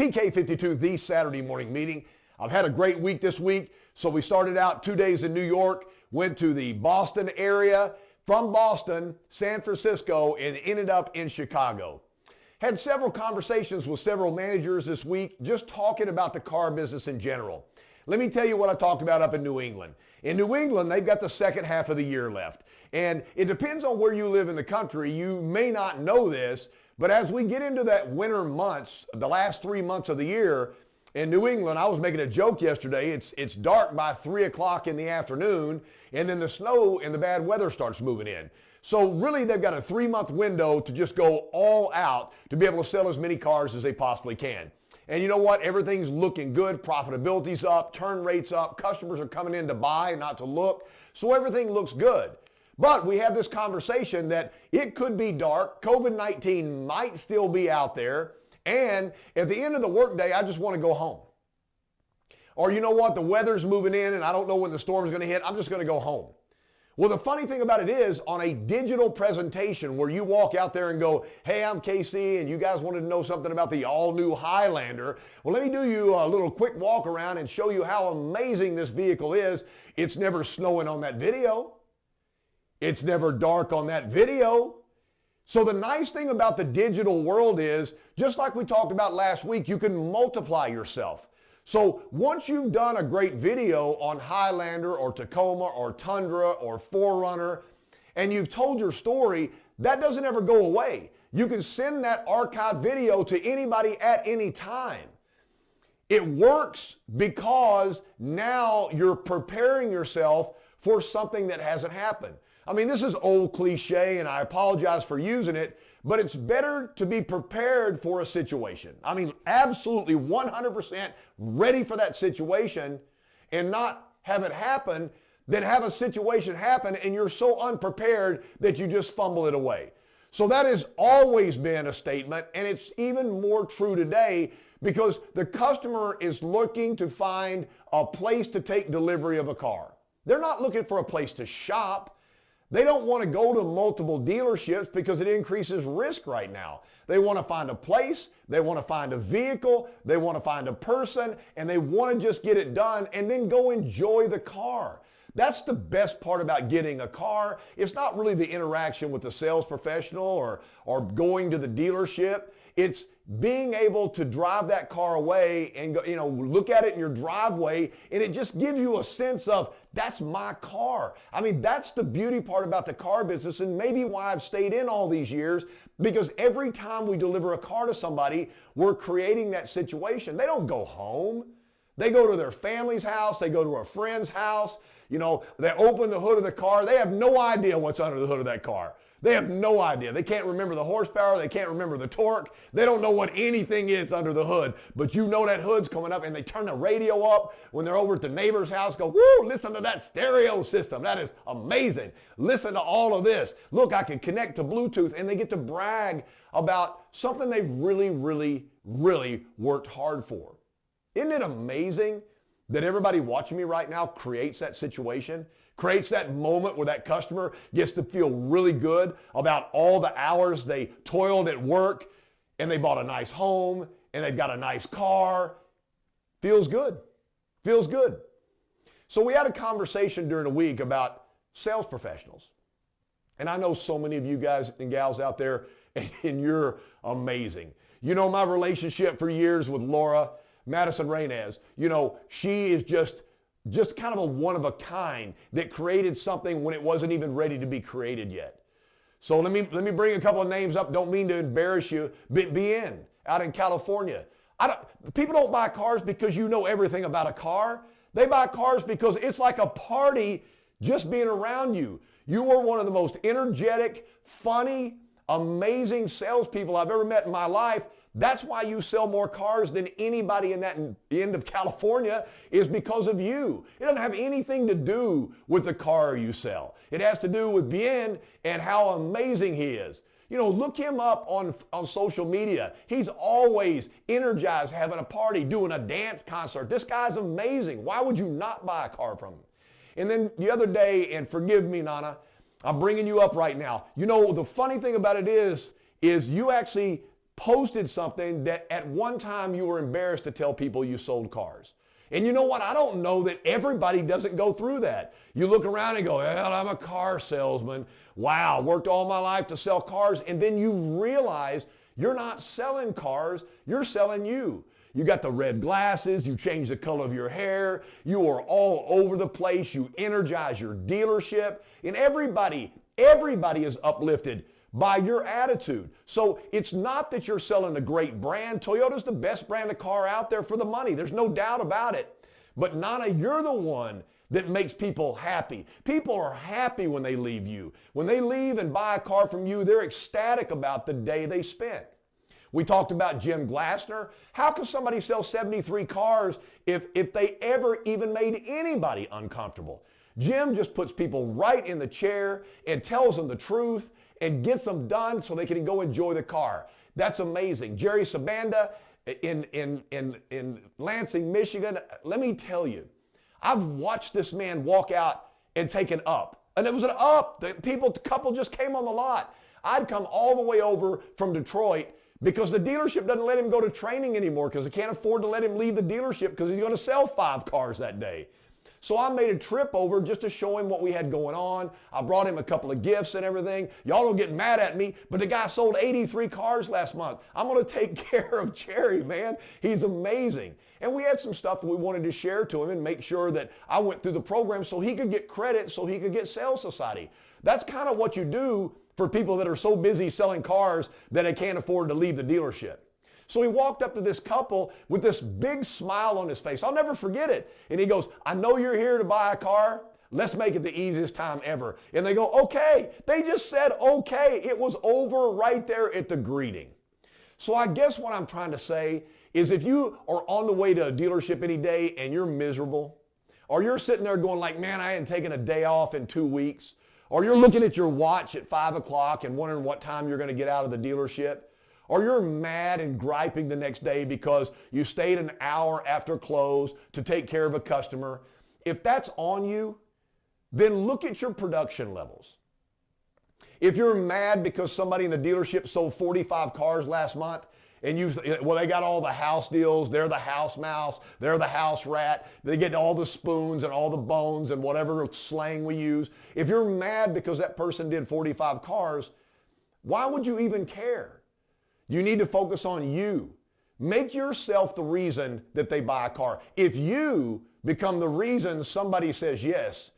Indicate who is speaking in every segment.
Speaker 1: PK52, the Saturday morning meeting. I've had a great week this week. So we started out 2 days in New York, went to the Boston area, from Boston, San Francisco, and ended up in Chicago. Had several conversations with several managers this week, just talking about the car business in general. Let me tell you what I talked about up in New England. In New England, they've got the second half of the year left. And it depends on where you live in the country. You may not know this, but as we get into that winter months, the last 3 months of the year, in New England, I was making a joke yesterday. It's dark by 3 o'clock in the afternoon, and then the snow and the bad weather starts moving in. So really, they've got a 3-month window to just go all out to be able to sell as many cars as they possibly can. And you know what? Everything's looking good. Profitability's up, turn rates up. Customers are coming in to buy, not to look. So everything looks good. But we have this conversation that it could be dark. COVID-19 might still be out there. And at the end of the workday, I just want to go home. Or you know what? The weather's moving in and I don't know when the storm's going to hit. I'm just going to go home. Well, the funny thing about it is, on a digital presentation where you walk out there and go, hey, I'm Casey, and you guys wanted to know something about the all-new Highlander. Well, let me do you a little quick walk around and show you how amazing this vehicle is. It's never snowing on that video. It's never dark on that video. So the nice thing about the digital world is, just like we talked about last week, you can multiply yourself. So once you've done a great video on Highlander or Tacoma or Tundra or 4Runner, and you've told your story, that doesn't ever go away. You can send that archived video to anybody at any time. It works because now you're preparing yourself for something that hasn't happened. I mean, this is old cliche, and I apologize for using it, but it's better to be prepared for a situation. I mean, absolutely 100% ready for that situation and not have it happen than have a situation happen and you're so unprepared that you just fumble it away. So that has always been a statement, and it's even more true today because the customer is looking to find a place to take delivery of a car. They're not looking for a place to shop. They don't want to go to multiple dealerships because it increases risk right now. They want to find a place, they want to find a vehicle, they want to find a person, and they want to just get it done and then go enjoy the car. That's the best part about getting a car. It's not really the interaction with the sales professional or going to the dealership. It's being able to drive that car away and go, look at it in your driveway, and it just gives you a sense of, that's my car. I mean, that's the beauty part about the car business, and maybe why I've stayed in all these years, because every time we deliver a car to somebody, we're creating that situation. They don't go home. They go to their family's house. They go to a friend's house. They open the hood of the car. They have no idea what's under the hood of that car. They have no idea. They can't remember the horsepower. They can't remember the torque. They don't know what anything is under the hood. But you know that hood's coming up, and they turn the radio up when they're over at the neighbor's house. Go, woo, listen to that stereo system. That is amazing. Listen to all of this. Look, I can connect to Bluetooth, and they get to brag about something they really, really, really worked hard for. Isn't it amazing that everybody watching me right now creates that situation? Creates that moment where that customer gets to feel really good about all the hours they toiled at work and they bought a nice home and they've got a nice car. Feels good. Feels good. So we had a conversation during the week about sales professionals. And I know so many of you guys and gals out there, and you're amazing. You know my relationship for years with Laura Madison Rainez. She is just kind of a one of a kind that created something when it wasn't even ready to be created yet. So let me bring a couple of names up. Don't mean to embarrass you, but BN out in California. People don't buy cars because you know everything about a car. They buy cars because it's like a party just being around you. You are one of the most energetic, funny, amazing salespeople I've ever met in my life. That's why you sell more cars than anybody in that end of California, is because of you. It doesn't have anything to do with the car you sell. It has to do with Bien and how amazing he is. Look him up on social media. He's always energized, having a party, doing a dance concert. This guy's amazing. Why would you not buy a car from him? And then the other day, and forgive me, Nana, I'm bringing you up right now. The funny thing about it is you actually posted something that at one time you were embarrassed to tell people you sold cars. And you know what? I don't know that everybody doesn't go through that. You look around and go, well, I'm a car salesman. Wow, worked all my life to sell cars. And then you realize you're not selling cars, you're selling you. You got the red glasses, you change the color of your hair, you are all over the place, you energize your dealership, and everybody is uplifted by your attitude. So it's not that you're selling a great brand. Toyota's the best brand of car out there for the money. There's no doubt about it. But Nana, you're the one that makes people happy. People are happy when they leave you. When they leave and buy a car from you, they're ecstatic about the day they spent. We talked about Jim Glassner. How can somebody sell 73 cars if they ever even made anybody uncomfortable? Jim just puts people right in the chair and tells them the truth and gets them done so they can go enjoy the car. That's amazing. Jerry Sabanda in Lansing, Michigan, let me tell you, I've watched this man walk out and take an up. And it was an up. The couple just came on the lot. I'd come all the way over from Detroit because the dealership doesn't let him go to training anymore because they can't afford to let him leave the dealership because he's going to sell 5 cars that day. So I made a trip over just to show him what we had going on. I brought him a couple of gifts and everything. Y'all don't get mad at me, but the guy sold 83 cars last month. I'm going to take care of Jerry, man. He's amazing. And we had some stuff that we wanted to share to him and make sure that I went through the program so he could get credit, so he could get Sales Society. That's kind of what you do for people that are so busy selling cars that they can't afford to leave the dealership. So he walked up to this couple with this big smile on his face. I'll never forget it. And he goes, I know you're here to buy a car. Let's make it the easiest time ever. And they go, okay. They just said, okay. It was over right there at the greeting. So I guess what I'm trying to say is if you are on the way to a dealership any day and you're miserable, or you're sitting there going like, man, I hadn't taken a day off in 2 weeks, or you're looking at your watch at 5 o'clock and wondering what time you're going to get out of the dealership, or you're mad and griping the next day because you stayed an hour after close to take care of a customer, if that's on you, then look at your production levels. If you're mad because somebody in the dealership sold 45 cars last month, and they got all the house deals, they're the house mouse, they're the house rat, they get all the spoons and all the bones and whatever slang we use. If you're mad because that person did 45 cars, why would you even care? You need to focus on you. Make yourself the reason that they buy a car. If you become the reason somebody says yes,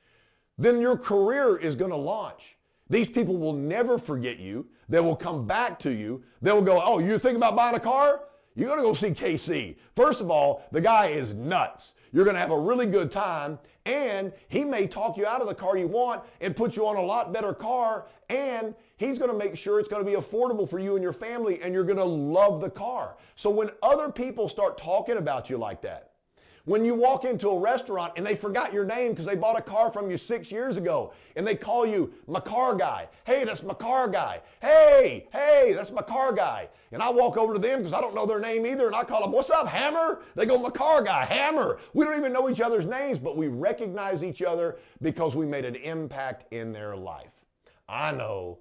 Speaker 1: then your career is going to launch. These people will never forget you. They will come back to you. They will go, oh, you think about buying a car? You're going to go see KC. First of all, the guy is nuts. You're going to have a really good time, and he may talk you out of the car you want and put you on a lot better car, and he's going to make sure it's going to be affordable for you and your family, and you're going to love the car. So when other people start talking about you like that, when you walk into a restaurant and they forgot your name because they bought a car from you 6 years ago and they call you my car guy. Hey, that's my car guy. Hey, that's my car guy. And I walk over to them because I don't know their name either and I call them, what's up, Hammer? They go, my car guy, Hammer. We don't even know each other's names, but we recognize each other because we made an impact in their life. I know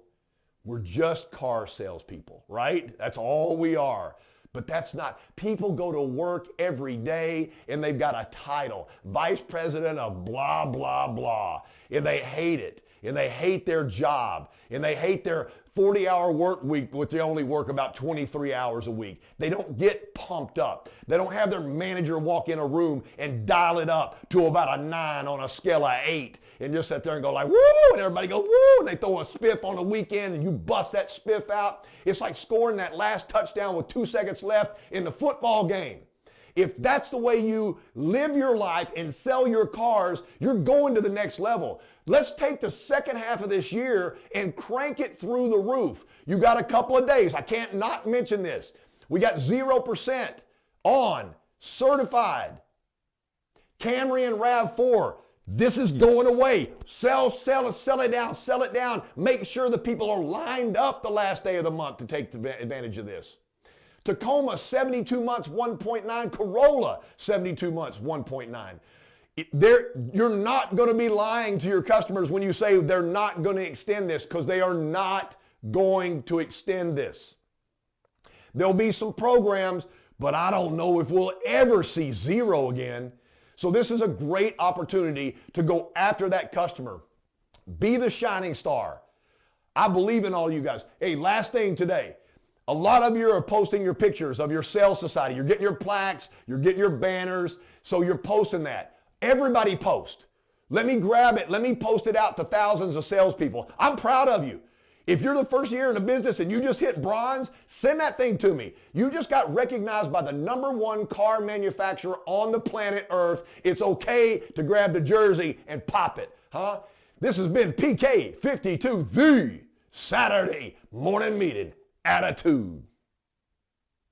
Speaker 1: we're just car salespeople, right? That's all we are. But that's not. People go to work every day and they've got a title, vice president of blah, blah, blah. And they hate it. And they hate their job. And they hate their 40-hour work week, but they only work about 23 hours a week. They don't get pumped up. They don't have their manager walk in a room and dial it up to about a 9 on a scale of 8 and just sit there and go like, woo, and everybody goes, woo, and they throw a spiff on the weekend and you bust that spiff out. It's like scoring that last touchdown with 2 seconds left in the football game. If that's the way you live your life and sell your cars, you're going to the next level. Let's take the second half of this year and crank it through the roof. You got a couple of days. I can't not mention this. We got 0% on certified Camry and RAV4. This is going away. Sell it down. Make sure the people are lined up the last day of the month to take advantage of this. Tacoma, 72 months, 1.9. Corolla, 72 months, 1.9. You're not going to be lying to your customers when you say they're not going to extend this, because they are not going to extend this. There'll be some programs, but I don't know if we'll ever see zero again. So this is a great opportunity to go after that customer. Be the shining star. I believe in all you guys. Hey, last thing today. A lot of you are posting your pictures of your sales society. You're getting your plaques. You're getting your banners. So you're posting that. Everybody post. Let me grab it. Let me post it out to thousands of salespeople. I'm proud of you. If you're the first year in the business and you just hit bronze, send that thing to me. You just got recognized by the #1 car manufacturer on the planet Earth. It's okay to grab the jersey and pop it, huh? This has been PK52, the Saturday Morning Meeting Attitude.